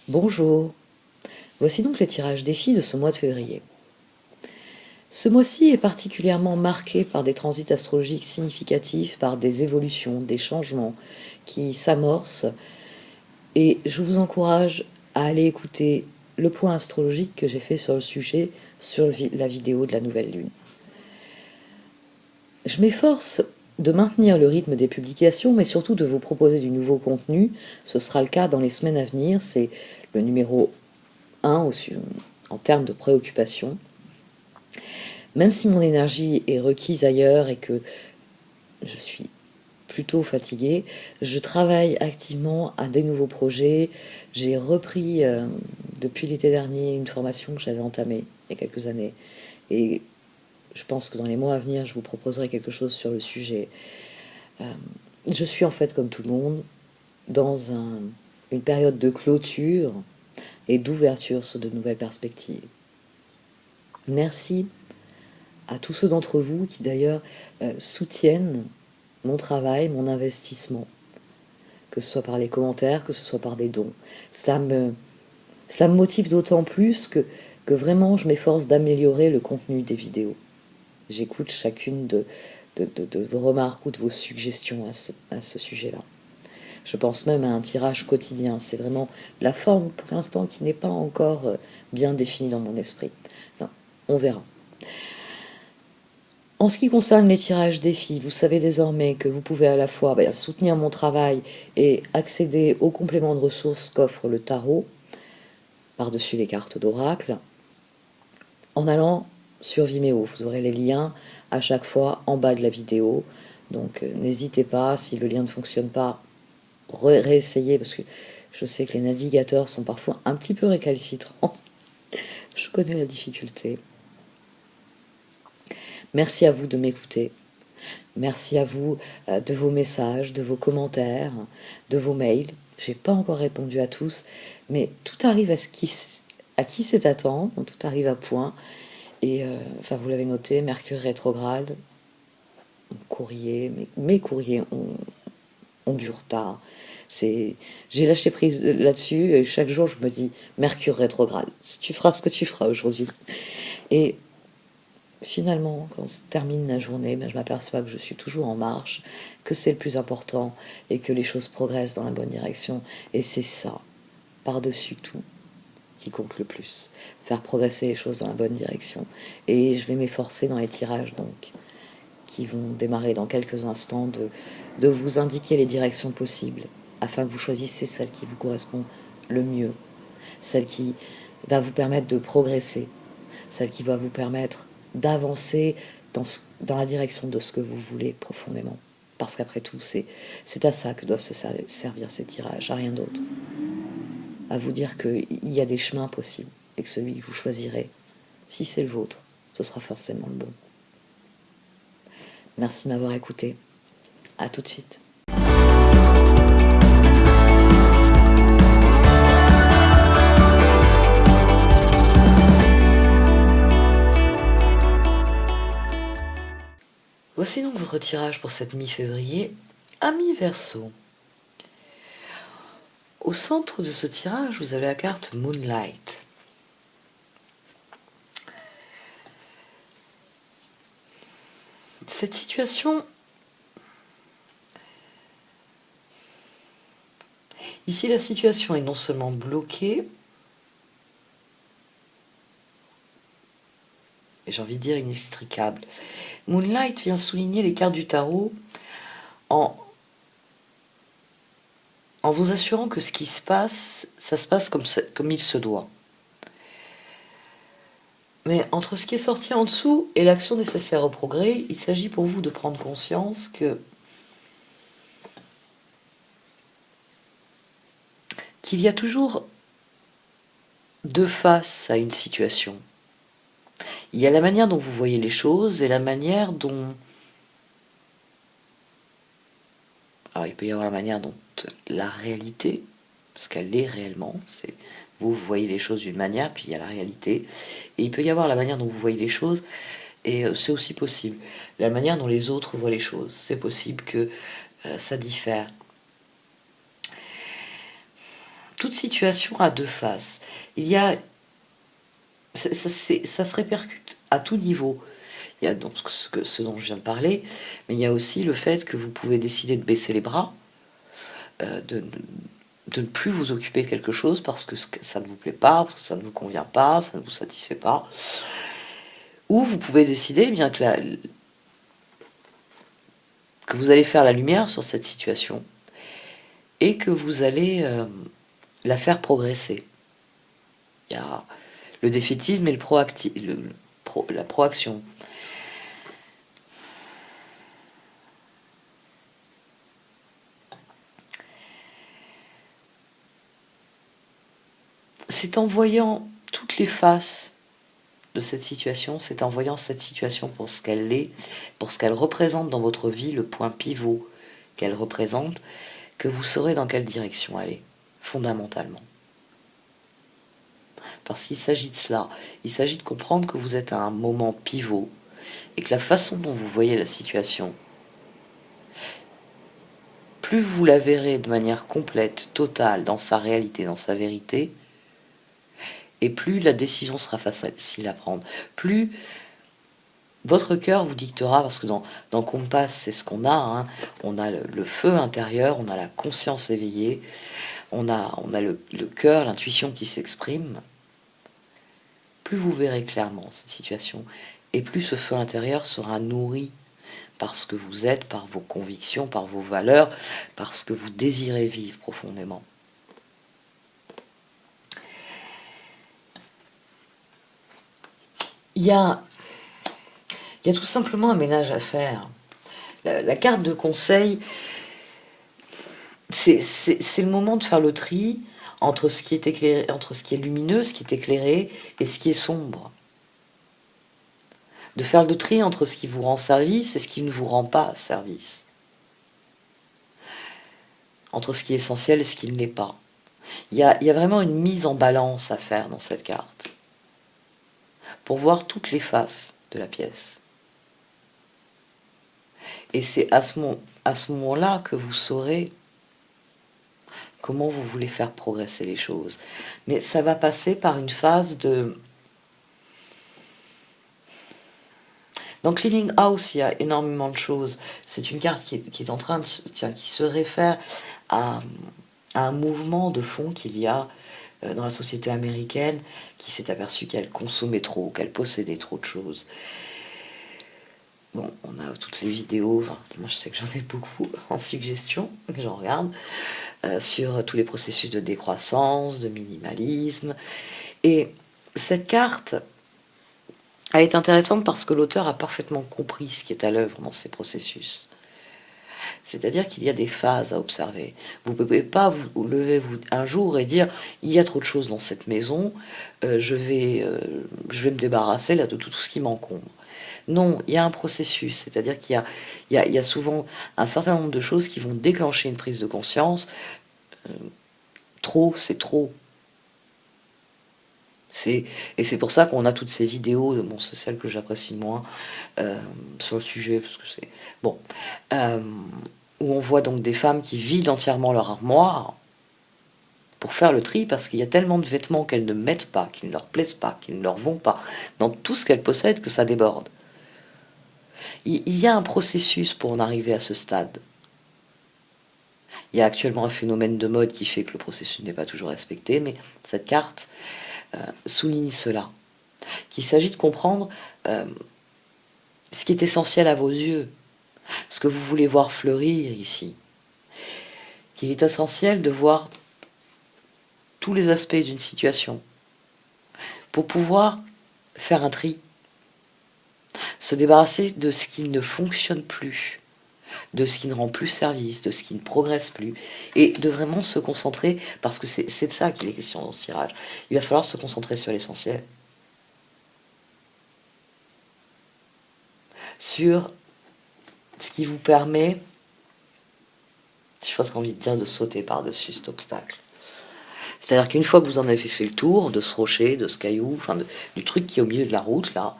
Bonjour, voici donc les tirages défis de ce mois de février. Ce mois-ci est particulièrement marqué par des transits astrologiques significatifs, par des évolutions, des changements qui s'amorcent, et je vous encourage à aller écouter le point astrologique que j'ai fait sur le sujet sur la vidéo de la nouvelle lune. Je m'efforce de maintenir le rythme des publications, mais surtout de vous proposer du nouveau contenu. Ce sera le cas dans les semaines à venir, c'est le numéro 1 en termes de préoccupation. Même si mon énergie est requise ailleurs et que je suis plutôt fatiguée, je travaille activement à des nouveaux projets. J'ai repris depuis l'été dernier une formation que j'avais entamée il y a quelques années. Et je pense que dans les mois à venir, je vous proposerai quelque chose sur le sujet. Je suis en fait, comme tout le monde, dans une période de clôture et d'ouverture sur de nouvelles perspectives. Merci à tous ceux d'entre vous qui d'ailleurs soutiennent mon travail, mon investissement, que ce soit par les commentaires, que ce soit par des dons. Ça me motive d'autant plus que vraiment je m'efforce d'améliorer le contenu des vidéos. J'écoute chacune de vos remarques ou de vos suggestions à ce sujet-là. Je pense même à un tirage quotidien. C'est vraiment la forme pour l'instant qui n'est pas encore bien définie dans mon esprit. Non, on verra. En ce qui concerne les tirages défis, vous savez désormais que vous pouvez à la fois soutenir mon travail et accéder aux compléments de ressources qu'offre le tarot, par-dessus les cartes d'oracle, en allant sur Vimeo. Vous aurez les liens à chaque fois en bas de la vidéo. Donc n'hésitez pas, si le lien ne fonctionne pas, réessayez, parce que je sais que les navigateurs sont parfois un petit peu récalcitrants. Je connais la difficulté. Merci à vous de m'écouter. Merci à vous de vos messages, de vos commentaires, de vos mails. J'ai pas encore répondu à tous, mais tout arrive à qui c'est attendre, tout arrive à point. Et vous l'avez noté, Mercure rétrograde, mes courriers ont du retard. J'ai lâché prise là-dessus, et chaque jour je me dis Mercure rétrograde. Tu feras ce que tu feras aujourd'hui. Et finalement, quand se termine la journée, je m'aperçois que je suis toujours en marche, que c'est le plus important et que les choses progressent dans la bonne direction. Et c'est ça, par-dessus tout, qui compte le plus. Faire progresser les choses dans la bonne direction. Et je vais m'efforcer dans les tirages, donc, qui vont démarrer dans quelques instants, de vous indiquer les directions possibles, afin que vous choisissiez celle qui vous correspond le mieux, celle qui va vous permettre de progresser, celle qui va vous permettre d'avancer dans la direction de ce que vous voulez profondément. Parce qu'après tout, c'est à ça que doivent se servir ces tirages, à rien d'autre. À vous dire qu'il y a des chemins possibles, et que celui que vous choisirez, si c'est le vôtre, ce sera forcément le bon. Merci de m'avoir écouté. À tout de suite. Voici donc votre tirage pour cette mi-février, Amis Verseau. Au centre de ce tirage, vous avez la carte Moonlight. Cette situation, ici la situation est non seulement bloquée, et j'ai envie de dire inextricable. Moonlight vient souligner les cartes du tarot en vous assurant que ce qui se passe, ça se passe comme il se doit. Mais entre ce qui est sorti en dessous et l'action nécessaire au progrès, il s'agit pour vous de prendre conscience qu'il y a toujours deux faces à une situation. Il y a la manière dont vous voyez les choses et la manière dont... Alors il peut y avoir la manière dont la réalité, parce qu'elle est réellement, vous voyez les choses d'une manière, puis il y a la réalité, et il peut y avoir la manière dont vous voyez les choses, et c'est aussi possible. La manière dont les autres voient les choses, c'est possible que ça diffère. toute situation a deux faces. Il y a, ça se répercute à tout niveau. Il y a donc ce dont je viens de parler, mais il y a aussi le fait que vous pouvez décider de baisser les bras, de ne plus vous occuper de quelque chose parce que ça ne vous plaît pas, parce que ça ne vous convient pas, ça ne vous satisfait pas. Ou vous pouvez décider bien que vous allez faire la lumière sur cette situation et que vous allez la faire progresser. Il y a le défaitisme et la proaction. C'est en voyant toutes les faces de cette situation, c'est en voyant cette situation pour ce qu'elle est, pour ce qu'elle représente dans votre vie, le point pivot qu'elle représente, que vous saurez dans quelle direction aller, fondamentalement. Parce qu'il s'agit de cela, il s'agit de comprendre que vous êtes à un moment pivot, et que la façon dont vous voyez la situation, plus vous la verrez de manière complète, totale, dans sa réalité, dans sa vérité, et plus la décision sera facile à prendre, plus votre cœur vous dictera, parce que dans Compass, c'est ce qu'on a, hein, on a le feu intérieur, on a la conscience éveillée, on a le cœur, l'intuition qui s'exprime. Plus vous verrez clairement cette situation, et plus ce feu intérieur sera nourri par ce que vous êtes, par vos convictions, par vos valeurs, par ce que vous désirez vivre profondément. Il y a tout simplement un ménage à faire. La carte de conseil, c'est le moment de faire le tri entre ce qui est éclairé, entre ce qui est lumineux, ce qui est éclairé, et ce qui est sombre. De faire le tri entre ce qui vous rend service et ce qui ne vous rend pas service. Entre ce qui est essentiel et ce qui ne l'est pas. Il y a vraiment une mise en balance à faire dans cette carte, pour voir toutes les faces de la pièce. Et c'est à ce moment-là que vous saurez comment vous voulez faire progresser les choses. Mais ça va passer par une phase de... Dans Cleaning House, il y a énormément de choses. C'est une carte qui est en train de... qui se réfère à un mouvement de fond qu'il y a dans la société américaine, qui s'est aperçue qu'elle consommait trop, qu'elle possédait trop de choses. Bon, on a toutes les vidéos, enfin, moi je sais que j'en ai beaucoup en suggestion, j'en regarde, sur tous les processus de décroissance, de minimalisme. Et cette carte, elle est intéressante parce que l'auteur a parfaitement compris ce qui est à l'œuvre dans ces processus. C'est-à-dire qu'il y a des phases à observer. Vous ne pouvez pas vous lever un jour et dire « il y a trop de choses dans cette maison, je vais me débarrasser là, de tout ce qui m'encombre ». Non, il y a un processus, c'est-à-dire qu'il y a souvent un certain nombre de choses qui vont déclencher une prise de conscience. Trop, c'est trop. Et c'est pour ça qu'on a toutes ces vidéos, bon, c'est celle que j'apprécie le moins, sur le sujet, parce que c'est... Bon. Où on voit donc des femmes qui vident entièrement leur armoire pour faire le tri, parce qu'il y a tellement de vêtements qu'elles ne mettent pas, qui ne leur plaisent pas, qui ne leur vont pas, dans tout ce qu'elles possèdent, que ça déborde. Il y a un processus pour en arriver à ce stade. Il y a actuellement un phénomène de mode qui fait que le processus n'est pas toujours respecté, mais cette carte souligne cela. Qu'il s'agit de comprendre ce qui est essentiel à vos yeux, ce que vous voulez voir fleurir ici. Qu'il est essentiel de voir tous les aspects d'une situation pour pouvoir faire un tri, se débarrasser de ce qui ne fonctionne plus, de ce qui ne rend plus service, de ce qui ne progresse plus, et de vraiment se concentrer, parce que c'est de ça qu'il est question dans ce tirage. Il va falloir se concentrer sur l'essentiel, sur ce qui vous permet, j'ai presque envie de dire, de sauter par-dessus cet obstacle. C'est-à-dire qu'une fois que vous en avez fait le tour de ce rocher, de ce caillou, enfin du truc qui est au milieu de la route, là,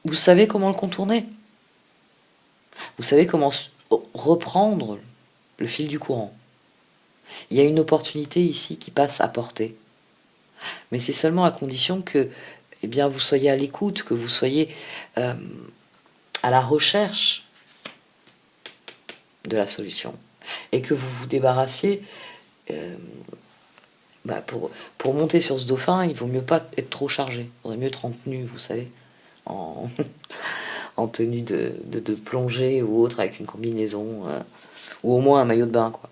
vous savez comment le contourner. Vous savez comment reprendre le fil du courant. Il y a une opportunité ici qui passe à portée. Mais c'est seulement à condition que eh bien, vous soyez à l'écoute, que vous soyez à la recherche de la solution. Et que vous vous débarrassiez... pour monter sur ce dauphin, il vaut mieux pas être trop chargé. Il vaudrait mieux être en tenue, vous savez, en, en tenue de plongée ou autre, avec une combinaison, ou au moins un maillot de bain, quoi.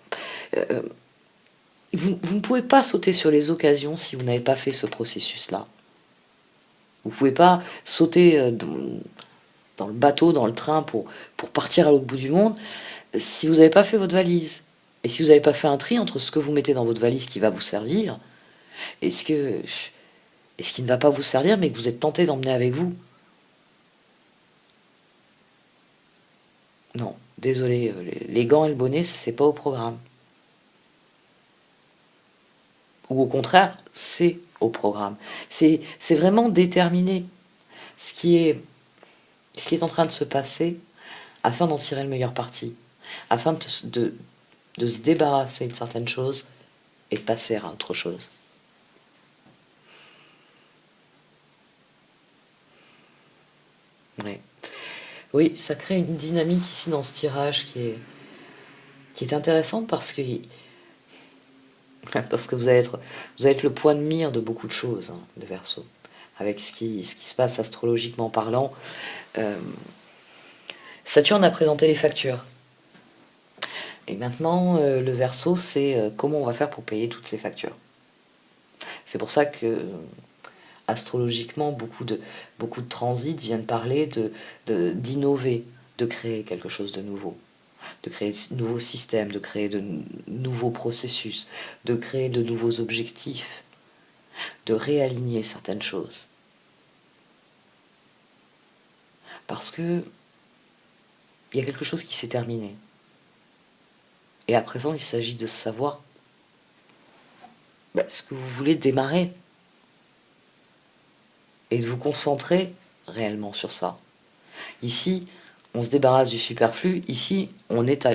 Vous ne pouvez pas sauter sur les occasions si vous n'avez pas fait ce processus-là. Vous ne pouvez pas sauter dans le bateau, dans le train pour partir à l'autre bout du monde si vous n'avez pas fait votre valise. Et si vous n'avez pas fait un tri entre ce que vous mettez dans votre valise qui va vous servir et ce qui ne va pas vous servir mais que vous êtes tenté d'emmener avec vous. Non, désolé, les gants et le bonnet, c'est pas au programme. Ou au contraire, c'est au programme. C'est vraiment déterminer ce qui est en train de se passer afin d'en tirer le meilleur parti, afin de se débarrasser de certaines choses et de passer à autre chose. Ouais. Oui, ça crée une dynamique ici dans ce tirage qui est intéressante parce que vous allez être le point de mire de beaucoup de choses, hein, le Verseau. Avec ce qui se passe astrologiquement parlant, Saturne a présenté les factures. Et maintenant, le Verseau, c'est comment on va faire pour payer toutes ces factures. C'est pour ça que astrologiquement, beaucoup de transits viennent parler d'innover, de créer quelque chose de nouveau, de créer de nouveaux systèmes, de créer de nouveaux processus, de créer de nouveaux objectifs, de réaligner certaines choses. Parce que il y a quelque chose qui s'est terminé. Et à présent, il s'agit de savoir ce que vous voulez démarrer. Et de vous concentrer réellement sur ça. Ici, on se débarrasse du superflu. Ici, on est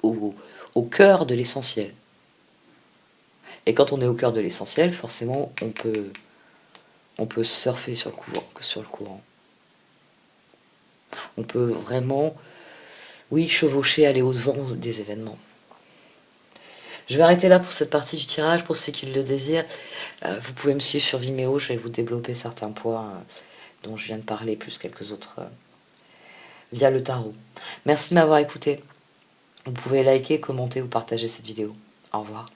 au cœur de l'essentiel. Et quand on est au cœur de l'essentiel, forcément, on peut surfer sur le courant. On peut vraiment, oui, chevaucher, aller au-devant des événements. Je vais arrêter là pour cette partie du tirage. Pour ceux qui le désirent, vous pouvez me suivre sur Vimeo. Je vais vous développer certains points dont je viens de parler, plus quelques autres via le tarot. Merci de m'avoir écouté. Vous pouvez liker, commenter ou partager cette vidéo. Au revoir.